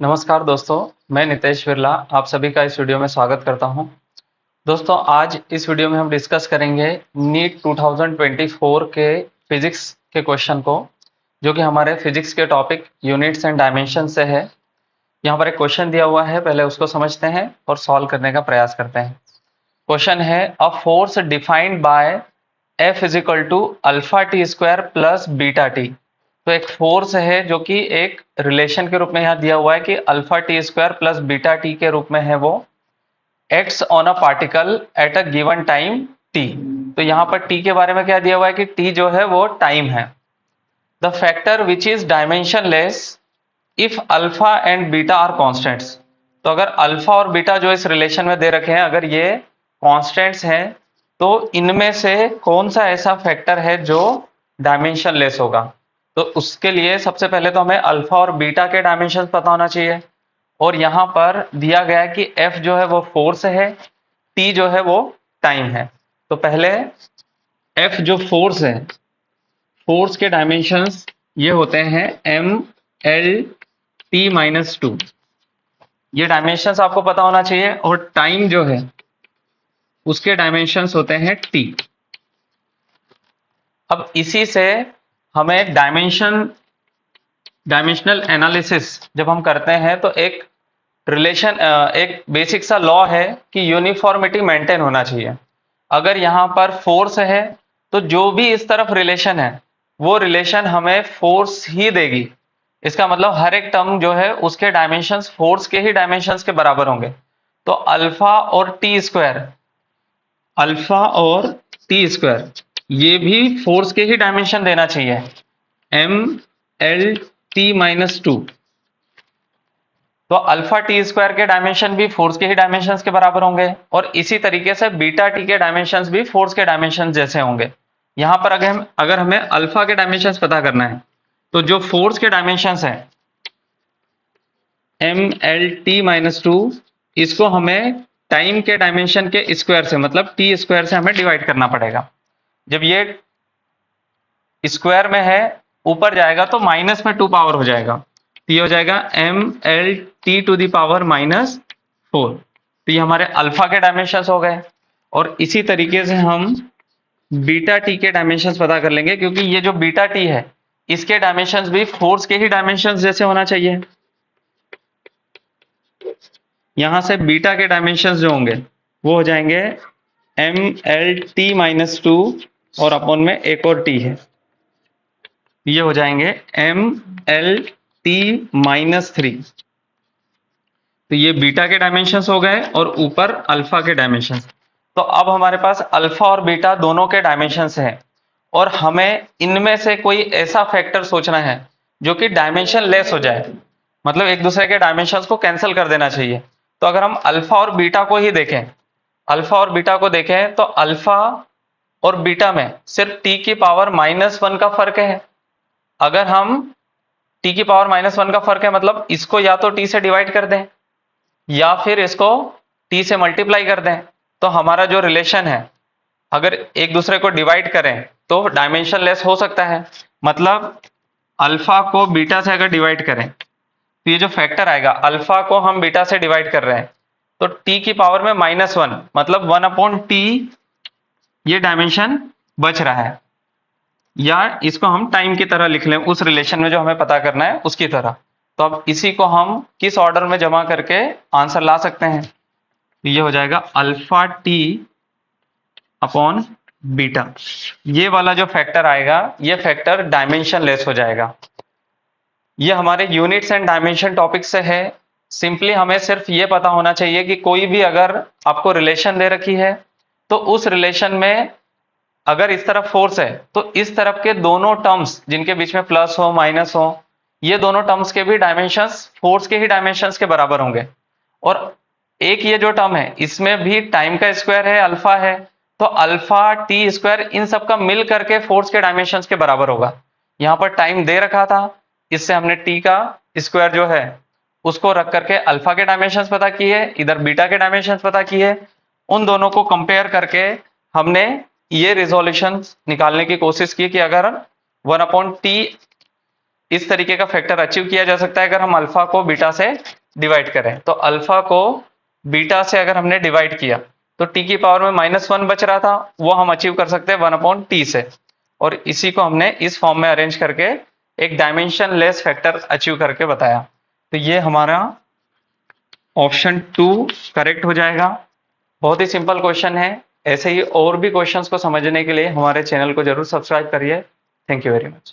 नमस्कार दोस्तों, मैं नितेश बिरला आप सभी का इस वीडियो में स्वागत करता हूं। दोस्तों, आज इस वीडियो में हम डिस्कस करेंगे नीट 2024 के फिजिक्स के क्वेश्चन को, जो कि हमारे फिजिक्स के टॉपिक यूनिट्स एंड डायमेंशन से है। यहाँ पर एक क्वेश्चन दिया हुआ है, पहले उसको समझते हैं और सॉल्व करने का प्रयास करते हैं। क्वेश्चन है, a force defined by F is equal to alpha T square plus beta T. तो एक फोर्स है जो कि एक रिलेशन के रूप में यहाँ दिया हुआ है कि alpha T square plus beta T के रूप में है, वो acts on a particle at a given time T. तो यहाँ पर टी के बारे में क्या दिया हुआ है कि टी जो है वो टाइम है। The factor which is dimensionless if alpha and beta are constants. तो अगर अल्फा और बीटा जो इस रिलेशन में दे रखे हैं, अगर ये कॉन्स्टेंट्स हैं, तो इनमें से कौन सा ऐसा फैक्टर है जो डायमेंशनलेस होगा। तो उसके लिए सबसे पहले तो हमें अल्फा और बीटा के डायमेंशन पता होना चाहिए। और यहाँ पर दिया गया है कि एफ जो है वो फोर्स है, टी जो है वो टाइम है। तो पहले एफ जो फोर्स है, फोर्स के डायमेंशंस ये होते हैं M L T minus two. ये डायमेंशंस आपको पता होना चाहिए। और टाइम जो है उसके डायमेंशंस होते हैं टी। अब इसी से हमें डायमेंशनल एनालिसिस जब हम करते हैं तो एक रिलेशन, एक बेसिक सा लॉ है कि यूनिफॉर्मिटी मेंटेन होना चाहिए। अगर यहाँ पर फोर्स है तो जो भी इस तरफ रिलेशन है वो रिलेशन हमें फोर्स ही देगी। इसका मतलब हर एक टर्म जो है उसके डायमेंशंस फोर्स के ही डायमेंशंस के बराबर होंगे। तो अल्फा और टी स्क्वायर ये भी फोर्स के ही डायमेंशन देना चाहिए, M L T minus two. तो अल्फा टी स्क्वायर के डायमेंशन भी फोर्स के ही डायमेंशंस के बराबर होंगे, और इसी तरीके से बीटा टी के डायमेंशंस भी फोर्स के डायमेंशन जैसे होंगे। यहां पर अगर हमें अल्फा के डायमेंशंस पता करना है, तो जो फोर्स के डायमेंशंस है M L T minus two, इसको हमें टाइम के डायमेंशन के स्क्वायर से, मतलब टी स्क्वायर से हमें डिवाइड करना पड़ेगा। जब ये स्क्वायर में है ऊपर जाएगा तो माइनस में 2 पावर हो जाएगा, तो ये हो जाएगा M L T to the power minus 4। तो ये हमारे अल्फा के डायमेंशंस हो गए। और इसी तरीके से हम बीटा टी के डायमेंशंस पता कर लेंगे, क्योंकि ये जो बीटा टी है इसके डायमेंशंस भी फोर्स के ही डायमेंशंस जैसे होना चाहिए। यहां से बीटा के डायमेंशंस जो होंगे वो हो जाएंगे M L T minus two, और अपॉन में एक और टी है, ये हो जाएंगे M L T minus three. तो ये बीटा के डायमेंशंस हो गए और ऊपर अल्फा के डायमेंशंस। तो अब हमारे पास अल्फा और बीटा दोनों के डायमेंशंस हैं, और हमें इनमें से कोई ऐसा फैक्टर सोचना है जो कि डायमेंशन लेस हो जाए, मतलब एक दूसरे के डायमेंशंस को कैंसिल कर देना चाहिए। तो अगर हम अल्फा और बीटा को ही देखें, अल्फा और बीटा को देखें, तो अल्फा और बीटा में सिर्फ टी की पावर -1 का फर्क है। अगर हम टी की पावर -1 का फर्क है, मतलब इसको या तो टी से डिवाइड कर दें या फिर इसको टी से मल्टीप्लाई कर दें, तो हमारा जो रिलेशन है, अगर एक दूसरे को डिवाइड करें तो डायमेंशन लेस हो सकता है। मतलब अल्फा को बीटा से अगर डिवाइड करें तो ये जो फैक्टर आएगा, अल्फा को हम बीटा से डिवाइड कर रहे हैं तो टी की पावर में -1, मतलब 1/t ये डायमेंशन बच रहा है। या इसको हम टाइम की तरह लिख लें, उस रिलेशन में जो हमें पता करना है उसकी तरह। तो अब इसी को हम किस ऑर्डर में जमा करके आंसर ला सकते हैं, तो ये हो जाएगा अल्फा टी अपॉन बीटा। ये वाला जो फैक्टर आएगा ये फैक्टर डायमेंशन लेस हो जाएगा। ये हमारे यूनिट्स एंड डायमेंशन टॉपिक से है। सिंपली हमें सिर्फ ये पता होना चाहिए कि कोई भी अगर आपको रिलेशन दे रखी है तो उस रिलेशन में अगर इस तरफ फोर्स है तो इस तरफ के दोनों टर्म्स जिनके बीच में प्लस हो माइनस हो, ये दोनों टर्म्स के भी डायमेंशंस फोर्स के ही डायमेंशंस के बराबर होंगे। और एक ये जो टर्म है इसमें भी टाइम का स्क्वायर है, अल्फा है, तो अल्फा टी स्क्वायर इन सब का मिल करके फोर्स के डायमेंशंस के बराबर होगा। यहाँ पर टाइम दे रखा था, इससे हमने टी का स्क्वायर जो है उसको रख करके अल्फा के डायमेंशंस पता किए, इधर बीटा के डायमेंशंस पता किए। उन दोनों को कंपेयर करके हमने ये रिजोल्यूशन निकालने की कोशिश की कि अगर 1/t इस तरीके का फैक्टर अचीव किया जा सकता है अगर हम अल्फा को बीटा से डिवाइड करें। तो अल्फा को बीटा से अगर हमने डिवाइड किया तो टी की पावर में -1 बच रहा था, वो हम अचीव कर सकते हैं 1/t से, और इसी को हमने इस फॉर्म में अरेंज करके एक डायमेंशन लेस फैक्टर अचीव करके बताया। तो ये हमारा ऑप्शन 2 करेक्ट हो जाएगा। बहुत ही सिंपल क्वेश्चन है। ऐसे ही और भी क्वेश्चंस को समझने के लिए हमारे चैनल को जरूर सब्सक्राइब करिए। Thank you very much.